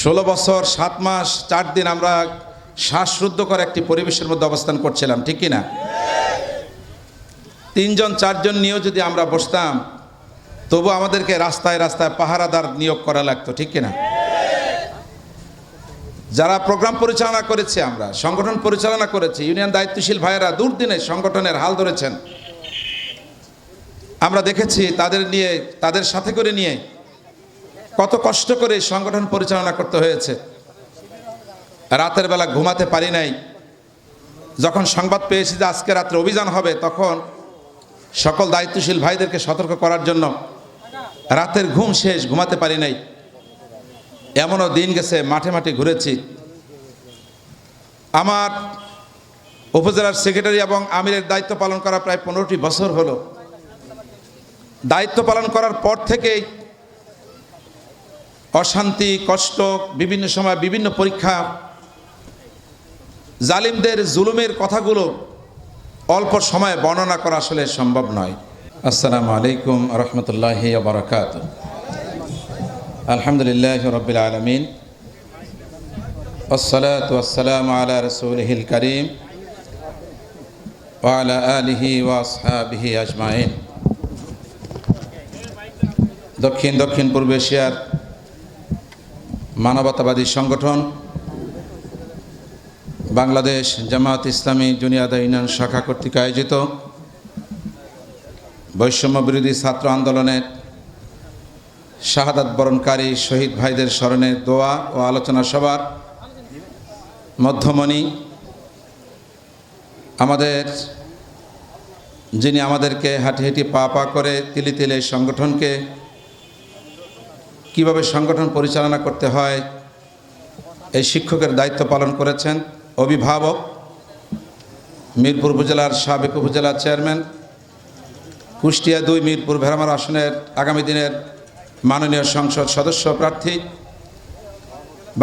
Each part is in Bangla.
16 বছর 7 মাস 4 দিন আমরা শ্বাসরুদ্ধকর একটি পরিবেশের মধ্যে অবস্থান করছিলাম, ঠিক কি না? 3 জন 4 জন নিয়েও যদি আমরা বসতাম তবু আমাদেরকে রাস্তায় রাস্তায় পাহারাদার নিয়োগ করা লাগতো, ঠিক কি না? যারা প্রোগ্রাম পরিচালনা করেছে, আমরা সংগঠন পরিচালনা করেছি, ইউনিয়ন দায়িত্বশীল ভাইয়েরা দুর্দিনে সংগঠনের হাল ধরেছেন। আমরা দেখেছি তাদের সাথে করে নিয়ে কত কষ্ট করে সংগঠন পরিচালনা করতে হয়েছে। রাতের বেলা ঘুমাতে পারি নাই। যখন সংবাদ পেয়েছি যে আজকে রাত্রে অভিযান হবে, তখন সকল দায়িত্বশীল ভাইদেরকে সতর্ক করার জন্য রাতের ঘুম শেষ, ঘুমাতে পারি নাই। এমনও দিন গেছে মাঠে মাঠে ঘুরেছি। আমার উপজেলার সেক্রেটারি এবং আমিরের দায়িত্ব পালন করা প্রায় 15টি বছর হলো। দায়িত্ব পালন করার পর থেকেই অশান্তি, কষ্ট, বিভিন্ন সময় বিভিন্ন পরীক্ষা, জালিমদের জুলুমের কথাগুলো অল্প সময়ে বর্ণনা করা আসলে সম্ভব নয়। আসসালামু আলাইকুম রহমতুল্লাহি ওয়া বারাকাতুহু। আলহামদুলিল্লাহি রাব্বিল আলামিন, ওয়াসসালাতু ওয়াসসালামু আলা রাসূলিহিল কারীম ওয়া আলা আলিহি ওয়া আসহাবিহি আজমাইন। দক্ষিণ পূর্ব এশিয়ার মানবতাবাদী সংগঠন বাংলাদেশ জামায়াত ইসলামী জুনিয়াদা ইউনিয়ন শাখা কর্তৃক আয়োজিত বৈষম্য বিরোধী ছাত্র আন্দোলনের শাহাদাত বরণকারী শহীদ ভাইদের স্মরণে দোয়া ও আলোচনা সভার মধ্যমণি যিনি আমাদেরকে হাঁটি হাঁটি পা পা করে তিলে তিলে সংগঠনকে কিভাবে সংগঠন পরিচালনা করতে হয় এই শিক্ষকের দায়িত্ব পালন করেছেন অভিভাবক, মিরপুর উপজেলার সাবেক উপজেলা চেয়ারম্যান, কুষ্টিয়া 2 মিরপুর ভেড়ামার আসনের আগামী দিনের মাননীয় সংসদ সদস্য প্রার্থী,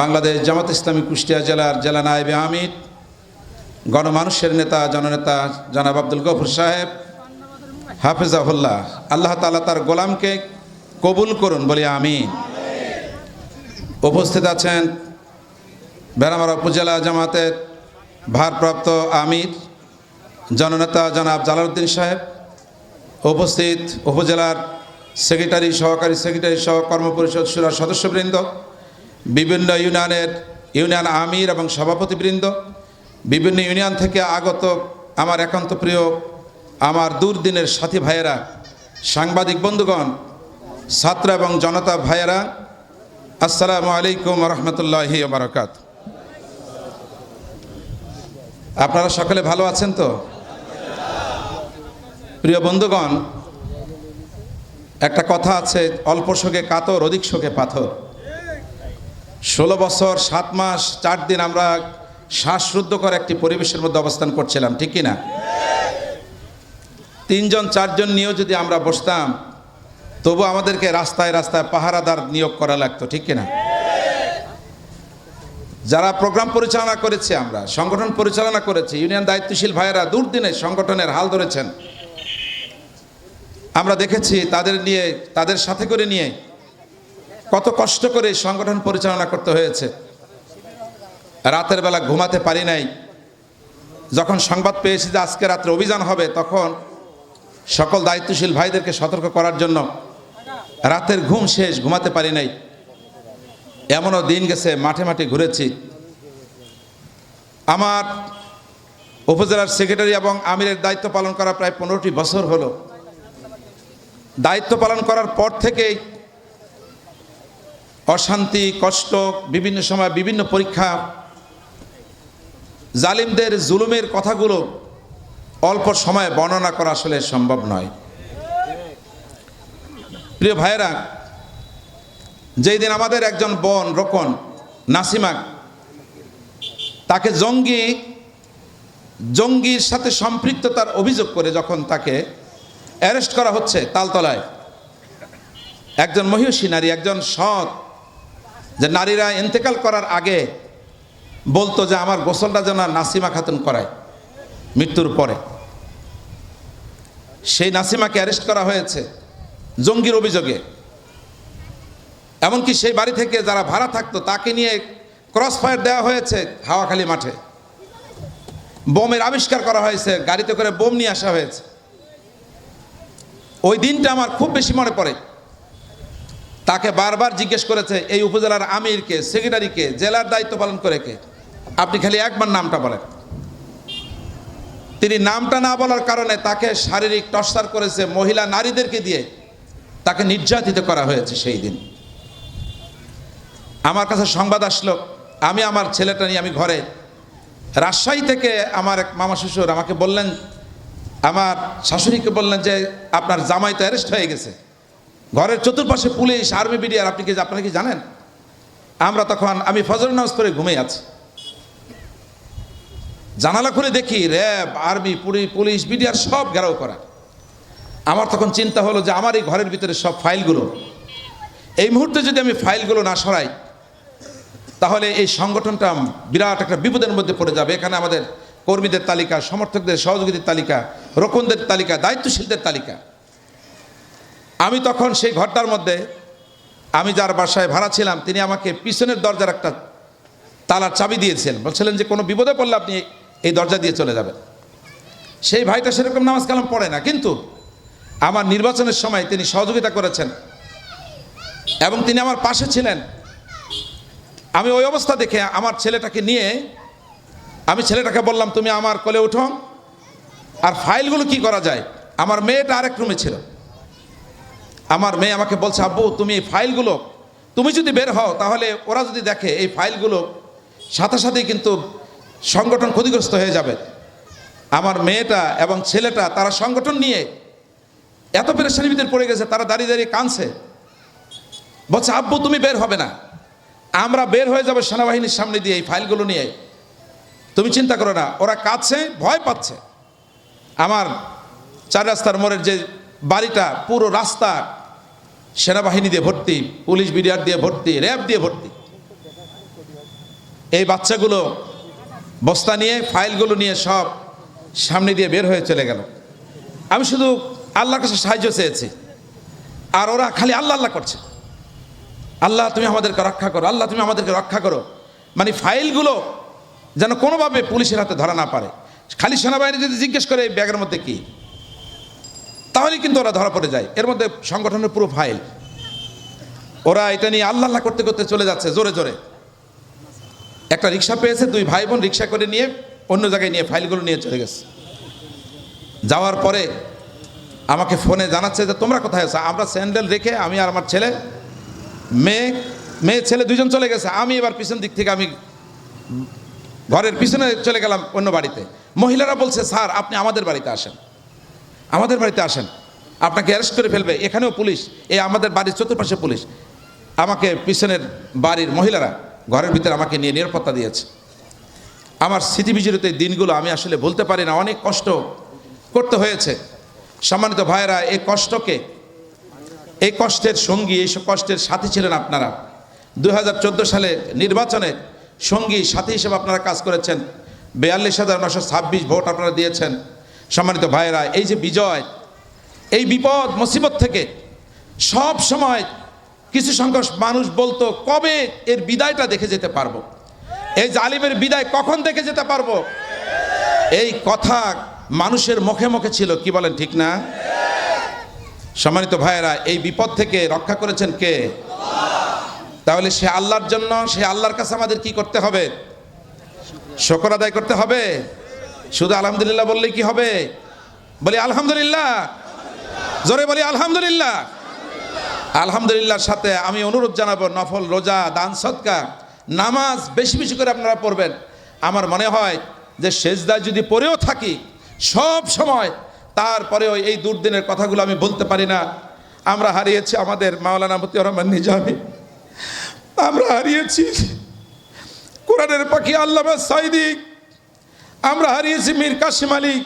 বাংলাদেশ জামাত ইসলামী কুষ্টিয়া জেলার জেলা নায়েবে আমির, গণমানুষের নেতা জননেতা জনাব আব্দুল গফুর সাহেব হাফেজাহুল্লাহ। আল্লাহ তাআলা তার গোলামকে কবুল করুন বলি আমিন। উপস্থিত আছেন ভেড়ামারা উপজেলা জামাতের ভারপ্রাপ্ত আমির জননেতা জনাব জালালউদ্দিন সাহেব, উপস্থিত উপজেলার সেক্রেটারি, সহকারী সেক্রেটারি সহ কর্মপরিষদ শুরার সদস্যবৃন্দ, বিভিন্ন ইউনিয়ন আমির এবং সভাপতিবৃন্দ, বিভিন্ন ইউনিয়ন থেকে আগত আমার একান্ত প্রিয়, আমার দুর্দিনের সাথী ভাইয়েরা, সাংবাদিক বন্ধুগণ, ছাত্র এবং জনতা ভাইয়েরা, আসসালামু আলাইকুম রহমতুল্লাহি ওয়া বারাকাতুহু। আপনারা সকলে ভালো আছেন তো? প্রিয় বন্ধুগণ, একটা কথা আছে, অল্প শোকে কাতর, অধিক শোকে পাথর। 16 বছর 7 মাস 4 দিন আমরা শ্বাসরুদ্ধকর একটি পরিবেশের মধ্যে অবস্থান করছিলাম, ঠিক কি না? 3 জন 4 জন নিয়েও যদি আমরা বসতাম তবু আমাদেরকে রাস্তায় রাস্তায় পাহারাদার নিয়োগ করা লাগতো, ঠিক কি না? যারা প্রোগ্রাম পরিচালনা করেছে, আমরা সংগঠন পরিচালনা করেছি, ইউনিয়ন দায়িত্বশীল ভাইয়েরা দুর্দিনে সংগঠনের হাল ধরেছেন। আমরা দেখেছি তাদের সাথে করে নিয়ে কত কষ্ট করে সংগঠন পরিচালনা করতে হয়েছে। রাতের বেলা ঘুমাতে পারি নাই। যখন সংবাদ পেয়েছি যে আজকে রাত্রে অভিযান হবে, তখন সকল দায়িত্বশীল ভাইদেরকে সতর্ক করার জন্য রাতের ঘুম শেষ, ঘুমাতে পারি নাই। এমনও দিন গেছে মাঠে মাঠে ঘুরেছি। আমার উপজেলার সেক্রেটারি এবং আমিরের দায়িত্ব পালন করা প্রায় 15টি বছর হলো। দায়িত্ব পালন করার পর থেকেই অশান্তি, কষ্ট, বিভিন্ন সময় বিভিন্ন পরীক্ষা, জালিমদের জুলুমের কথাগুলো অল্প সময়ে বর্ণনা করা আসলে সম্ভব নয়। প্রিয় ভাইয়েরা, যেই দিন আমাদের একজন বোন রোকন নাসিমা, তাকে জঙ্গির সাথে সম্পৃক্ততার অভিযোগ করে যখন তাকে অ্যারেস্ট করা হচ্ছে তালতলায়, একজন মহিষী নারী, একজন সৎ, যে নারীরা ইন্তেকাল করার আগে বলতো যে আমার গোসলটা যেন নাসিমা খাতুন করায় মৃত্যুর পরে, সেই নাসিমাকে অ্যারেস্ট করা হয়েছে জঙ্গির অভিযোগে। এমনকি সেই বাড়ি থেকে যারা ভাড়া থাকতো তাকে নিয়ে ক্রস ফায়ার দেওয়া হয়েছে হাওয়াখালী মাঠে, বোমের আবিষ্কার করা হয়েছে, গাড়িতে করে বোম নিয়ে আসা হয়েছে। ওই দিনটা আমার খুব বেশি মনে পড়ে। তাকে বারবার জিজ্ঞেস করেছে এই উপজেলার আমিরকে, সেক্রেটারিকে, জেলার দায়িত্ব পালন করে কে, আপনি খালি একবার নামটা বলেন। তিনি নামটা না বলার কারণে তাকে শারীরিক টর্চার করেছে, মহিলা নারীদেরকে দিয়ে তাকে নির্যাতিত করা হয়েছে। সেই দিন আমার কাছে সংবাদ আসলো, আমি আমার ছেলেটা নিয়ে আমি ঘরে, রাজশাহী থেকে আমার এক মামা শ্বশুর আমাকে বললেন, আমার শাশুড়িকে বললেন যে আপনার জামাই তো অ্যারেস্ট হয়ে গেছে, ঘরের চতুর্পাশে পুলিশ, আর্মি, বিডিআর, আপনারা কি জানেন? আমরা তখন, আমি ফজর নামাজ পড়ে ঘুমিয়ে আছি, জানালা খুলে দেখি র্যাব, আর্মি, পুলিশ, বিডিআর সব ঘেরাও করা। আমার তখন চিন্তা হলো যে আমার এই ঘরের ভিতরে সব ফাইলগুলো, এই মুহূর্তে যদি আমি ফাইলগুলো না সরাই তাহলে এই সংগঠনটা বিরাট একটা বিপদের মধ্যে পড়ে যাবে। এখানে আমাদের কর্মীদের তালিকা, সমর্থকদের, সহযোগীদের তালিকা, রোকনদের তালিকা, দায়িত্বশীলদের তালিকা। আমি তখন সেই ঘরটার মধ্যে, আমি যার বাসায় ভাড়া ছিলাম তিনি আমাকে পিছনের দরজার একটা তালার চাবি দিয়েছিলেন, বলছিলেন যে কোনো বিপদে পড়লে আপনি এই দরজা দিয়ে চলে যাবেন। সেই ভাইটা সেরকম নামাজ কালাম পড়ে না, কিন্তু আমার নির্বাচনের সময় তিনি সহযোগিতা করেছেন এবং তিনি আমার পাশে ছিলেন। আমি ওই অবস্থা দেখে আমার ছেলেটাকে নিয়ে, আমি ছেলেটাকে বললাম তুমি আমার কোলে উঠো, আর ফাইলগুলো কি করা যায়। আমার মেয়েটা আরেক রুমে ছিল। আমার মেয়ে আমাকে বলছে, আব্বু তুমি এই ফাইলগুলো, তুমি যদি বের হও তাহলে ওরা যদি দেখে এই ফাইলগুলো, সাথে সাথেই কিন্তু সংগঠন ক্ষতিগ্রস্ত হয়ে যাবে। আমার মেয়েটা এবং ছেলেটা তারা সংগঠন নিয়ে এত পেরেশানির ভিতরে পড়ে গেছে, তারা দাঁড়িয়ে দাঁড়িয়ে কাঁদছে, বলছে আব্বু তুমি বের হবে না, আমরা বের হয়ে যাবো সেনাবাহিনীর সামনে দিয়ে এই ফাইলগুলো নিয়ে, তুমি চিন্তা করো না। ওরা কাঁদছে, ভয় পাচ্ছে। আমার 4 রাস্তার মোড়ের যে বাড়িটা, পুরো রাস্তা সেনাবাহিনী দিয়ে ভর্তি, পুলিশ, বিডিআর দিয়ে ভর্তি, র্যাব দিয়ে ভর্তি। এই বাচ্চাগুলো বস্তা নিয়ে, ফাইলগুলো নিয়ে সব সামনে দিয়ে বের হয়ে চলে গেল। আমি শুধু আল্লাহর কাছে সাহায্য চেয়েছি, আর ওরা খালি আল্লাহ আল্লাহ করছে, আল্লাহ তুমি আমাদেরকে রক্ষা করো, আল্লাহ তুমি আমাদেরকে রক্ষা করো। মানে ফাইলগুলো যেন কোনোভাবে পুলিশের হাতে ধরা না পারে। খালি সেনাবাহিনী যদি জিজ্ঞেস করে এই ব্যাগের মধ্যে কি, তাহলে কিন্তু ওরা ধরা পড়ে যায়। এর মধ্যে সংগঠনের পুরো ফাইল। ওরা এটা নিয়ে আল্লাহ আল্লাহ করতে করতে চলে যাচ্ছে জোরে জোরে। একটা রিক্সা পেয়েছে, 2 ভাই বোন রিক্সা করে নিয়ে অন্য জায়গায় নিয়ে ফাইলগুলো নিয়ে চলে গেছে। যাওয়ার পরে আমাকে ফোনে জানাচ্ছে যে তোমরা কোথায় আছো। আমরা স্যান্ডেল রেখে, আমি আর আমার ছেলে, মেয়ে ছেলে 2জন চলে গেছে। আমি এবার পিছন দিক থেকে আমি ঘরের পিছনে চলে গেলাম অন্য বাড়িতে। মহিলারা বলছে স্যার আপনি আমাদের বাড়িতে আসেন, আমাদের বাড়িতে আসেন, আপনাকে অ্যারেস্ট করে ফেলবে, এখানেও পুলিশ, এই আমাদের বাড়ির চতুর্পাশে পুলিশ। আমাকে পিছনের বাড়ির মহিলারা ঘরের ভিতরে আমাকে নিয়ে নিরাপত্তা দিয়েছে। আমার স্মৃতিবিজড়িত এই দিনগুলো আমি আসলে বলতে পারি না, অনেক কষ্ট করতে হয়েছে। সম্মানিত ভাইয়েরা, এই কষ্টকে, এই কষ্টের সঙ্গী, এই কষ্টের সাথী ছিলেন আপনারা। 2014 সালে নির্বাচনে সঙ্গী সাথী হিসেবে আপনারা কাজ করেছেন। 42,926 ভোট আপনারা দিয়েছেন। সম্মানিত ভাইয়েরা, এই যে বিজয়, এই বিপদ মুসিবত থেকে সব সময় কিছু সংখ্যক মানুষ বলতো কবে এর বিদায়টা দেখে যেতে পারবো, এই জালিমের বিদায় কখন দেখে যেতে পারবো। এই কথা মানুষের মুখে মুখে ছিল, কি বলেন ঠিক না? সম্মানিত ভাইয়েরা, এই বিপদ থেকে রক্ষা করেছেন কে? তাহলে সে আল্লাহর জন্য, সে আল্লাহর কাছে আমাদের কি করতে হবে? শুকর আদায় করতে হবে। শুধু আলহামদুলিল্লাহ বললেই কি হবে? বলি আলহামদুলিল্লাহ, জোরে বলি আলহামদুলিল্লাহ। আলহামদুলিল্লাহর সাথে আমি অনুরোধ জানাবো, নফল রোজা, দান সদকা, নামাজ বেশি বেশি করে আপনারা পড়বেন। আমার মনে হয় যে সেজদায় যদি পড়েও থাকি সব সময়, তারপরেও এই দুর্দিনের কথাগুলো আমি বলতে পারি না। আমরা হারিয়েছি আমাদের মাওলানা মতিউর রহমান নিজামী, আমরা হারিয়েছি কোরআনের পাখি আল্লামা সাঈদী, আমরা হারিয়েছি মীর কাসেম আলী,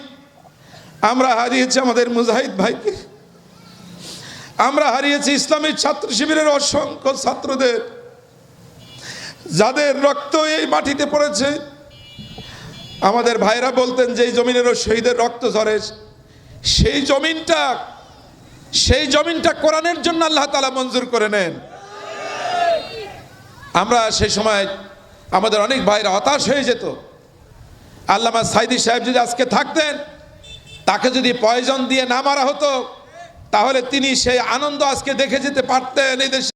আমরা হারিয়েছি আমাদের মুজাহিদ ভাইকে, আমরা হারিয়েছি ইসলামী ছাত্র শিবিরের অসংখ্য ছাত্রদের, যাদের রক্ত এই মাটিতে পড়েছে। আমাদের ভাইরা বলতেন যে এই জমিনেরও শহীদের রক্ত ঝরে। সেই জমিনটা কোরআনের জন্য আল্লাহ তাআলা মঞ্জুর করে নেন। আমরা সেই সময় আমাদের অনেক ভাইরা হতাশ হয়ে যেত। আল্লামা সাইদি সাহেব যদি আজকে থাকতেন, তাকে যদি পয়জন দিয়ে না মারা হতো, তাহলে তিনি সেই আনন্দ আজকে দেখে যেতে পারতেন এই দেশে।